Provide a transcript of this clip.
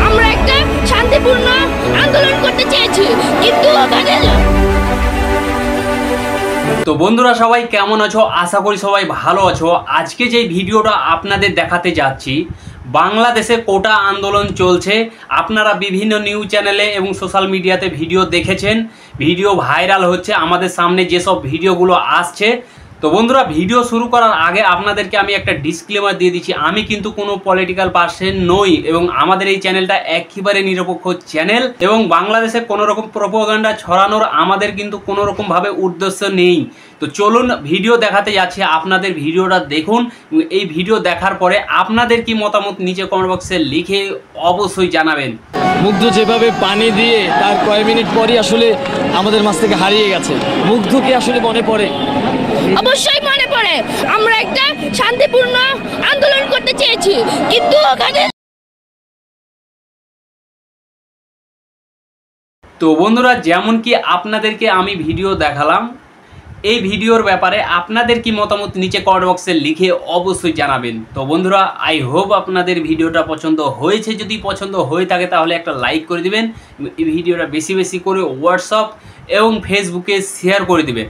আমরা একটা শান্তিপূর্ণ আন্দোলন করতে চেয়েছি, কিন্তু তো বন্ধুরা সবাই কেমন আছো? আশা করি সবাই ভালো আছো। আজকে যে ভিডিওটা আপনাদের দেখাতে যাচ্ছি, বাংলাদেশে কোটা আন্দোলন চলছে। আপনারা বিভিন্ন নিউজ চ্যানেলে এবং সোশ্যাল মিডিয়াতে ভিডিও দেখেছেন, ভিডিও ভাইরাল হচ্ছে, আমাদের সামনে যেসব ভিডিওগুলো আসছে। তো বন্ধুরা, ভিডিও শুরু করার আগে আপনাদেরকে আমি একটা ডিসক্লেমার দিয়ে দিচ্ছি, আমি কিন্তু কোনো পলিটিক্যাল পার্সন নই এবং আমাদের এই চ্যানেলটা একেবারে নিরপেক্ষ চ্যানেল এবং বাংলাদেশে কোনো রকম প্রোপাগান্ডা ছড়ানোর আমাদের কিন্তু কোনো রকমভাবে উদ্দেশ্য নেই। তো চলুন ভিডিও দেখাতে যাচ্ছি, আপনাদের ভিডিওটা দেখুন। এই ভিডিও দেখার পরে আপনাদের কি মতামত নিচে কমেন্ট বক্সে লিখে অবশ্যই জানাবেন। মুগ্ধ যেভাবে পানি দিয়ে তার কয়েক মিনিট পরই আসলে আমাদের মাছ থেকে হারিয়ে গেছে, মুগ্ধকে আসলে মনে পড়ে? অবশ্যই মনে পড়ে। আমরা একটা শান্তিপূর্ণ আন্দোলন করতে চেয়েছি, কিন্তু তো বন্ধুরা, যেমন কি আপনাদেরকে আমি ভিডিও দেখালাম, এই ভিডিওর ব্যাপারে আপনাদের কি মতামত নিচে কমেন্ট বক্সে লিখে অবশ্যই জানাবেন। তো বন্ধুরা, আই হোপ আপনাদের ভিডিওটা পছন্দ হয়েছে। যদি পছন্দ হয়ে থাকে তাহলে একটা লাইক করে দিবেন, এই ভিডিওটা বেশি বেশি করে হোয়াটসঅ্যাপ এবং ফেসবুকে শেয়ার করে দিবেন।